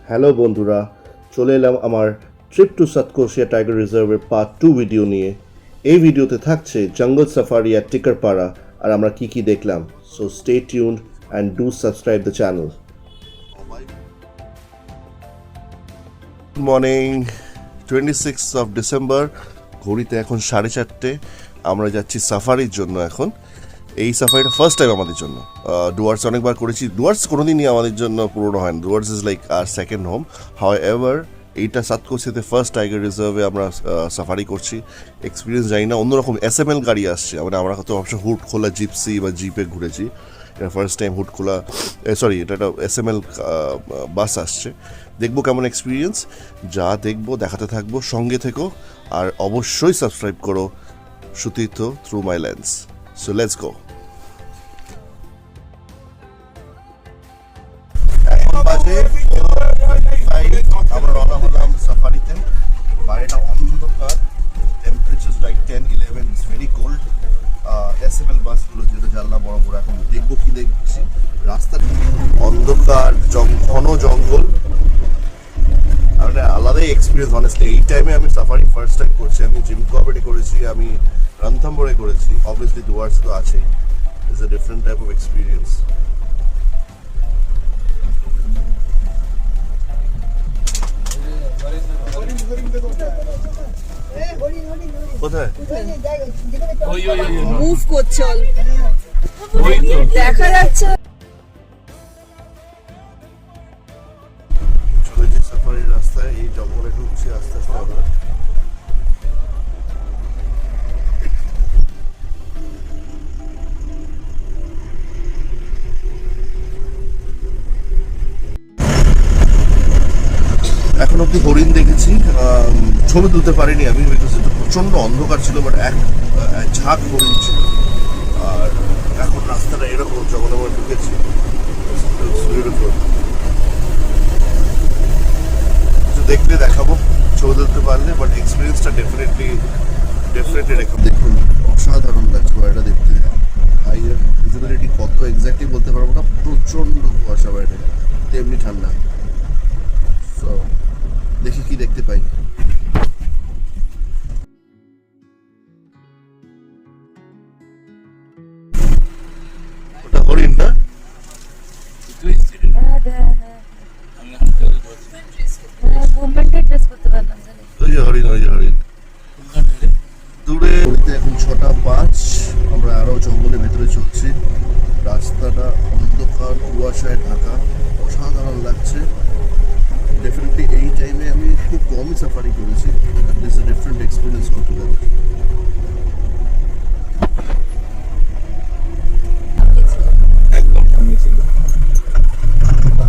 Hello বন্ধুরা, চলে এলাম আমার ট্রিপ টু সাতকোশিয়া টাইগার রিজার্ভের পার্ট 2 ভিডিও নিয়ে। এই ভিডিওতে থাকছে জঙ্গল সাফারি আর টিকারপাড়া আর আমরা কি কি দেখলাম। So stay tuned and do subscribe the channel. Good morning, 26th of December, ঘড়িতে এখন 4:30। আমরা যাচ্ছি সাফারির জন্য। এখন এই সাফারিটা ফার্স্ট টাইম আমাদের জন্য। ডুয়ার্স অনেকবার করেছি, ডুয়ার্স কোনোদিনই আমাদের জন্য পুরনো হয় না। Dooars is like our second home. However এইটা সাতকোশিয়াতে ফার্স্ট টাইগার রিজার্ভে আমরা সাফারি করছি। এক্সপিরিয়েন্স জানি না, অন্যরকম SML গাড়ি আসছে। মানে আমরা হয়তো অবশ্য হুড খোলা জিপসি বা জিপে ঘুরেছি, এটা ফার্স্ট টাইম হুড খোলা, সরি এটা একটা SML বাস আসছে। দেখবো কেমন এক্সপিরিয়েন্স, যা দেখবো দেখাতে থাকবো, সঙ্গে থেকো। আর অবশ্যই সাবস্ক্রাইব করো Sutirtha through my lens. So let's go. এখন বাজে আমরা রওনা হলাম সাফারিতে। বাইরেটা অন্ধকার, temperature like 10-11, it's very cold. SML বাসগুলো যেটা জানলা বড় বড়, এখন দেখবো কি দেখছি। রাস্তা অন্ধকার, ঘন জঙ্গল, আর আলাদাই এক্সপিরিয়েন্স অনেস্টলি। এই টাইমে আমি সাফারি ফার্স্ট টাইম করছি। আমি জিম কর্বেটে করেছি, আমি রণথম্বরে করেছি, অবভিয়াসলি ডুয়ার্স তো আছে। It's a different type of experience. কোথায় মুভ করছে, দেখা যাচ্ছে। চলেছি সাফারির রাস্তায়, এই জঙ্গলে ঢুকছি আস্তে আস্তে আমরা। এখন অব্দি হরিণ দেখেছি, ছবি তুলতে পারিনি আমি, বিকজ এটা প্রচন্ড অন্ধকার ছিল, বাট এক ঝাঁক হরিণ ছিল। আর এখন রাস্তাটা এরকম, যখন আমরা ঢুকেছি দেখলে দেখাবো, ছবি তুলতে পারলে, বাট এক্সপিরিয়েন্সটা ডেফিনেটলি রেখে। দেখুন অসাধারণ লাগছে বাইরেটা দেখতে। হাইয়ের ভিজিবিলিটি কত এক্স্যাক্টলি বলতে পারবো না, প্রচন্ড কুয়াশা বাইরে, তেমনি ঠান্ডা। তো দেখি কি দেখতে পাই। ওটা হরিণ না? ওই যে হরিণ, ওই যে হরিণ দূরে। এখন 6:05, আমরা আরো জঙ্গলের ভেতরে চলছি। রাস্তাটা অন্ধকার, কুয়াশায় ঢাকা, অসাধারণ লাগছে। ডেফিনেটলি এই টাইমে আমি খুব কমই সাফারি করেছি। This is a different experience altogether.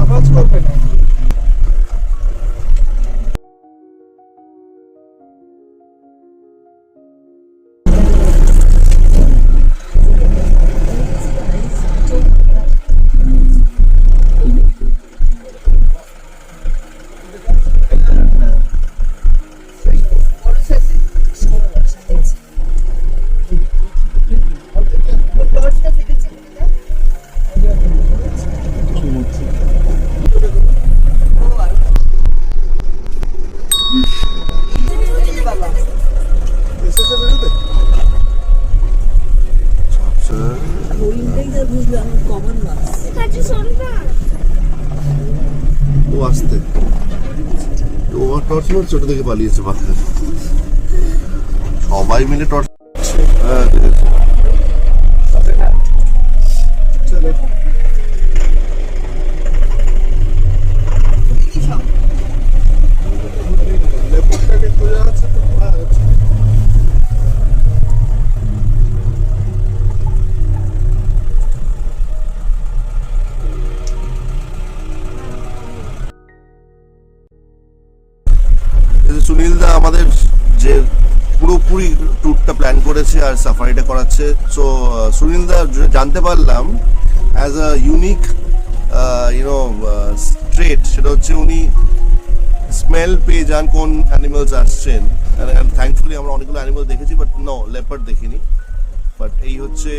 আওয়াজ করবে না। ও আসতে ও টর্চ মার, ছোট থেকে পালিয়েছে বাচ্চা, সবাই মিলে টর্চ। হ্যাঁ সুনীল দা আমাদের যে পুরোপুরি ট্যুরটা প্ল্যান করেছে আর সাফারিটা করাচ্ছে। সো সুনীল দা জানতে পারলাম অ্যাজ আ ইউনিক ট্রেট, সেটা হচ্ছে উনি স্মেল পেয়ে যান কোন অ্যানিমালস আসছেন। থ্যাঙ্কফুলি আমরা অনেকগুলো অ্যানিমাল দেখেছি, বাট নো লেপার্ড দেখিনি। বাট এই হচ্ছে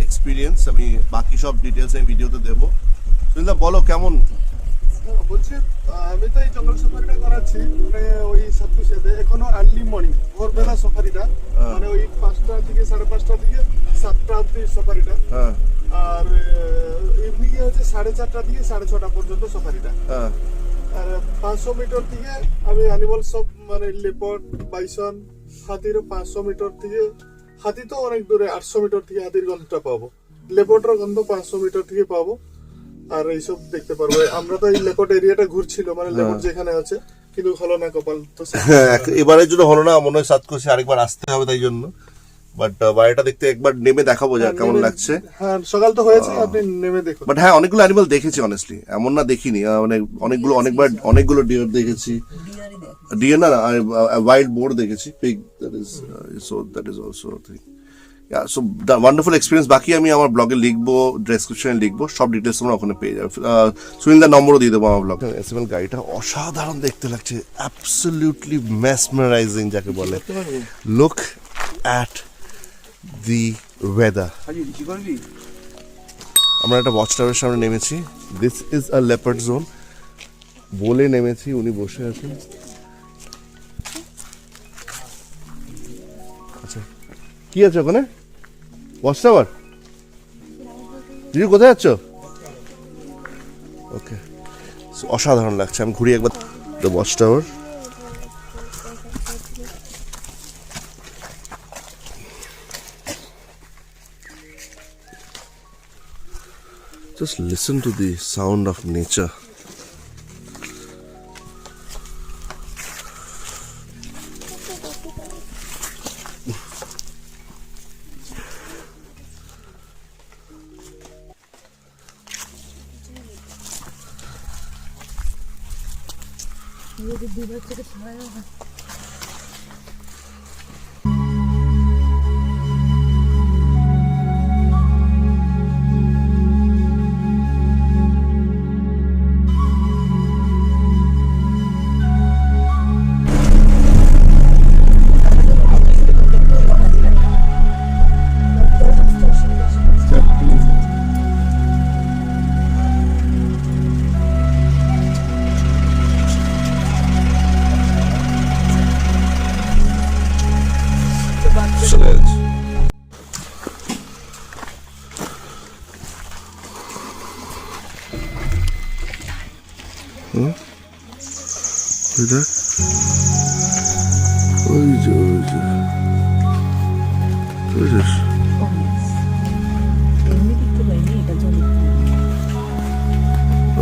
এক্সপিরিয়েন্স। আমি বাকি সব ডিটেলস এই ভিডিওতে দেবো। সুনীল দা বলো কেমন? বলছি আমি তো এই জঙ্গল সাফারিটা করাচ্ছি মানে ওই সাতকুশিয়াতে এখনো আর্লি মর্নিং ভোরবেলা সাফারিটা মানে ওই 5টা থেকে 5:30 থেকে 7টা অবধি সাফারিটা আর ইভিনিং এ হচ্ছে 4:30 থেকে 6:30 পর্যন্ত সাফারিটা আর 500 মিটার থেকে আমি অ্যানিমাল সব মানে লেপার্ড বাইসন হাতির 500 মিটার থেকে হাতি তো অনেক দূরে 800 মিটার থেকে হাতির গন্ধটা পাবো লেপার্ডের গন্ধ 500 মিটার থেকে পাবো আর এইসব দেখতে পারবো আমরা তো এই লেপার্ড এরিয়াটা ঘুরছিল মানে লেপার্ড যেখানে আছে কিন্তু হলো না কপাল তো এবারের জন্য হলো না মনে হয় সাতকোশি আরেকবার আসতে হবে তাই জন্য বাট বাড়িটা দেখতে একবার নেমে দেখাবো যা কেমন লাগছে হ্যাঁ সকাল তো হয়েছে আপনি নেমে দেখুন বাট হ্যাঁ অনেকগুলো অ্যানিমাল দেখেছি অনেস্টলি এমন না দেখিনি মানে অনেকগুলো ডিয়ার দেখেছি ডিয়ার না ওয়াইল্ড বোর দেখেছি pig that is also thing so the wonderful experience বাকি আমি আমার ব্লগে লিখবো ডেসক্রিপশনে লিখবো সব ডিটেলস তোমরা ওখানে পেয়ে যাবে সুনীলদার নম্বরও দিয়ে দেবো আমার ব্লগে এসএমএল গাড়িটা অসাধারণ দেখতে লাগছে অ্যাবসলিউটলি মেসমারাইজিং যাকে বলে লুক অ্যাট দি ওয়েদার আমরা একটা ওয়াচ টাওয়ারের সামনে নেমেছি this is a leopard zone বলে নেমেছি উনি বসে আছেন আচ্ছা কি আছে ওখানে ওয়াচ টাওয়ার দিদি কোথায় যাচ্ছ ওকে অসাধারণ লাগছে আমি ঘুরি একবার the watch tower Just listen to the sound of nature.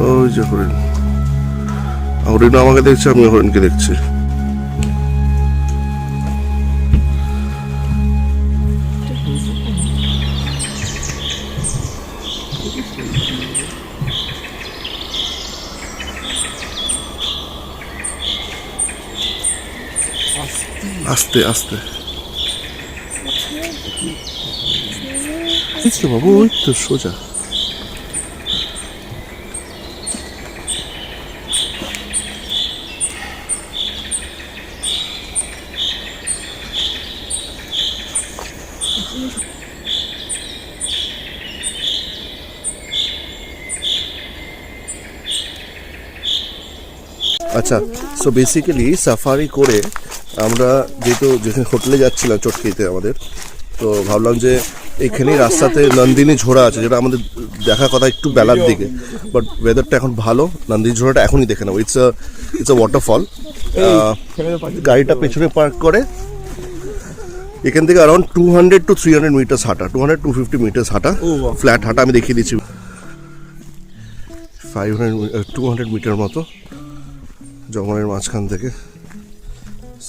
ওই যে হরিণ হরিণ আমাকে দেখছে আমি হরিণকে দেখছি আস্তে আস্তে বাবু ওই তো সোজা আচ্ছা সো বেসিক্যালি সাফারি করে আমরা যেখানে হোটেলে যাচ্ছিলাম চটকিতে আমাদের তো ভাবলাম যে এখানেই রাস্তাতে নন্দিনী ঝোড়া আছে যেটা আমাদের দেখা কথা একটু বেলার দিকে বাট ওয়েদারটা এখন ভালো নন্দিনী ঝোড়াটা এখনই দেখে নেবো ইটস আ ওয়াটারফল গাড়িটা পেছনে পার্ক করে এখান থেকে অ্যারাউন্ড 200 to 300 মিটার্স হাঁটা 250 মিটার্স হাঁটা ফ্ল্যাট হাঁটা আমি দেখিয়ে দিচ্ছি 200 মিটার মতো জঙ্গলের মাঝখান থেকে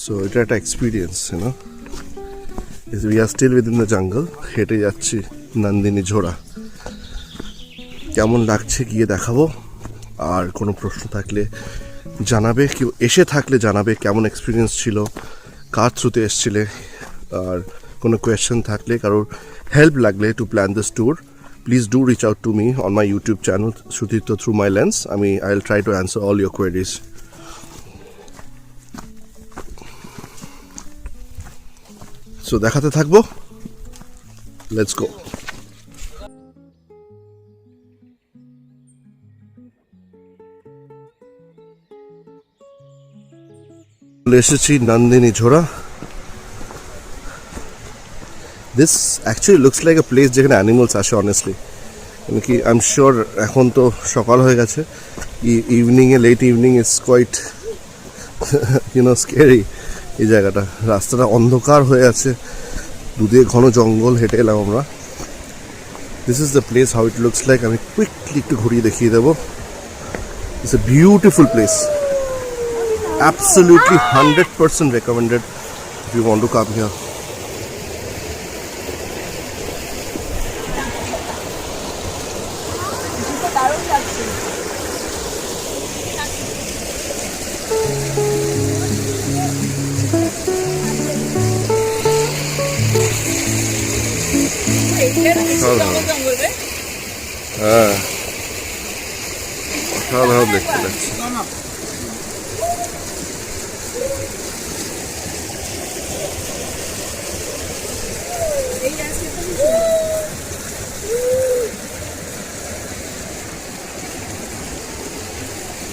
সো এটা একটা এক্সপিরিয়েন্স না we are still within the jungle হেঁটে যাচ্ছি নন্দিনী ঝোড়া কেমন লাগছে গিয়ে দেখাবো আর কোনো প্রশ্ন থাকলে জানাবে কেউ এসে থাকলে জানাবে কেমন এক্সপিরিয়েন্স ছিল কার থ্রুতে এসছিলে আর কোনো কোয়েশ্চেন থাকলে কারোর হেল্প লাগলে to plan this tour please do reach out to me on my YouTube channel Sutirtha through my lens I will try to answer all your queries so দেখাতে থাকবো লেটস গো চলে এসেছি Nandini Jhora. This actually looks like a place যেখানে animals আসে honestly, কি I am sure এখন তো সকাল হয়ে গেছে, ইভিনিংয়ে late evening is quite scary. এই জায়গাটা, রাস্তাটা অন্ধকার হয়ে আছে, দুদিকে ঘন জঙ্গল, হেঁটে এলাম আমরা। This is the place, how it looks like. আমি কুইকলি একটু ঘুরিয়ে দেখিয়ে দেবো। It's a beautiful place, absolutely 100% recommended if you want to come here. হ্যাঁ, অসাধারণ দেখতে লাগছে।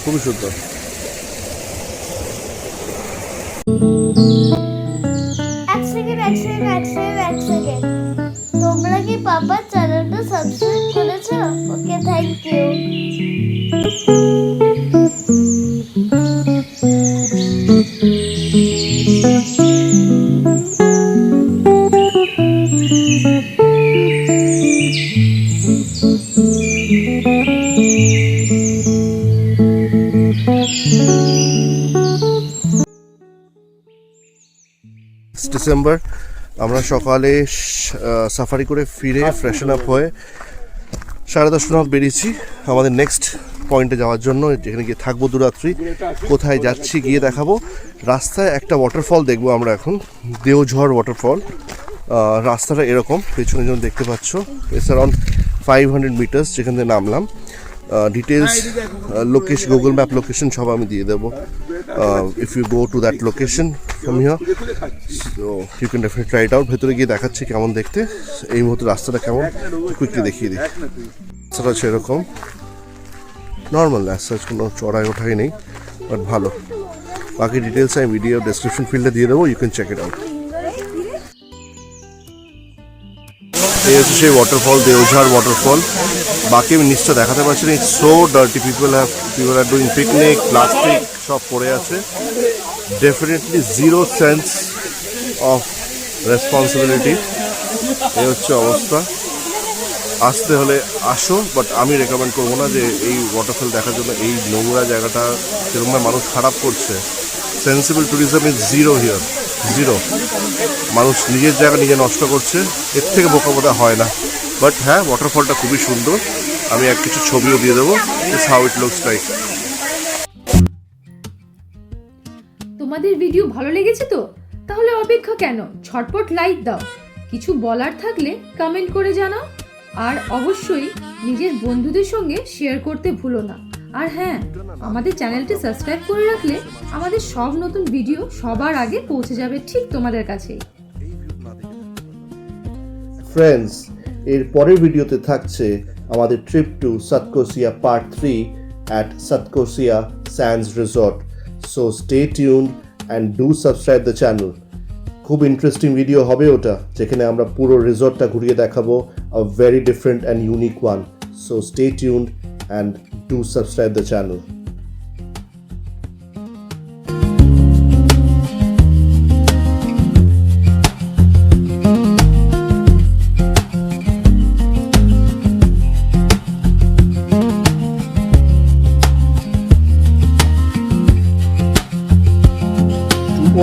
খুবই সুন্দর। এক সেকেন্ড তোমরা কি পাপার চ্যানেলটা সাবস্ক্রাইব করেছো? ওকে, থ্যাংক ইউ। ডিসেম্বর আমরা সকালে সাফারি করে ফিরে ফ্রেশন আপ হয়ে 10:30 নাগাদ বেরিয়েছি আমাদের নেক্সট পয়েন্টে যাওয়ার জন্য, যেখানে গিয়ে থাকবো দুরাত্রি। কোথায় যাচ্ছি গিয়ে দেখাবো। রাস্তায় একটা ওয়াটারফল দেখবো আমরা এখন, দেওঝড় ওয়াটারফল। রাস্তাটা এরকম, পেছনে যেমন দেখতে পাচ্ছ, ইটস অ্যারাউন্ড 500 মিটার্স যেখান থেকে নামলাম। Details location, Google map location সব আমি দিয়ে দেবো। If you go to that location from here, so you can definitely try it out. ভেতরে গিয়ে দেখাচ্ছি কেমন দেখতে। এই মুহূর্তে রাস্তাটা কেমন কুইকলি দেখিয়ে দিই। রাস্তাটা হচ্ছে এরকম, নর্মাল রাস্তা, কোনো চড়াই ওঠাই নেই, বাট ভালো। বাকি ডিটেলস আমি ভিডিও ডেসক্রিপশন ফিল্ডে দিয়ে দেবো, you can check it out. এই হচ্ছে সেই ওয়াটারফল, দেওঝড় ওয়াটারফল। বাকি আমি নিচটা দেখাতে পারছি না, it's so dirty. People are doing picnic, plastic সব পড়ে আছে। Definitely zero sense of responsibility. এই হচ্ছে অবস্থা। আসতে হলে আসো, বাট আমি রেকমেন্ড করবো না যে এই ওয়াটারফল দেখার জন্য এই নোংরা জায়গাটা যেরকমভাবে মানুষ খারাপ করছে। Sensible tourism is zero here, zero. মানুষ নিজের জায়গা নিজে নষ্ট করছে, এর থেকে বোকা বোধা হয় না। বাট হ্যাঁ, ওয়াটারফলটা খুবই সুন্দর। আমি এক কিছু ছবিও দিয়ে দেবো, it's how it looks like. তোমাদের ভিডিও ভালো লেগেছে তো? তাহলে অপেক্ষা কেন, ঝটপট লাইক দাও। কিছু বলার থাকলে কমেন্ট করে জানাও, আর অবশ্যই নিজের বন্ধুদের সঙ্গে শেয়ার করতে ভুলো না। আর হ্যাঁ, আমাদের চ্যানেলটি সাবস্ক্রাইব করে রাখলে আমাদের সব নতুন ভিডিও সবার আগে পৌঁছে যাবে ঠিক তোমাদের কাছেই। ফ্রেন্ডস, এর পরের ভিডিওতে থাকছে আমাদের trip to Satkosia part 3 at Satkosia sands resort. So stay tuned and do subscribe the channel. খুব ইন্টারেস্টিং ভিডিও হবে ওটা, যেখানে আমরা পুরো রিসর্টটা ঘুরিয়ে দেখাবো, a very different and unique one. So stay tuned and do subscribe the channel.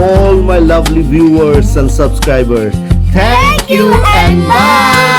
All my lovely viewers and subscribers, thank you and bye.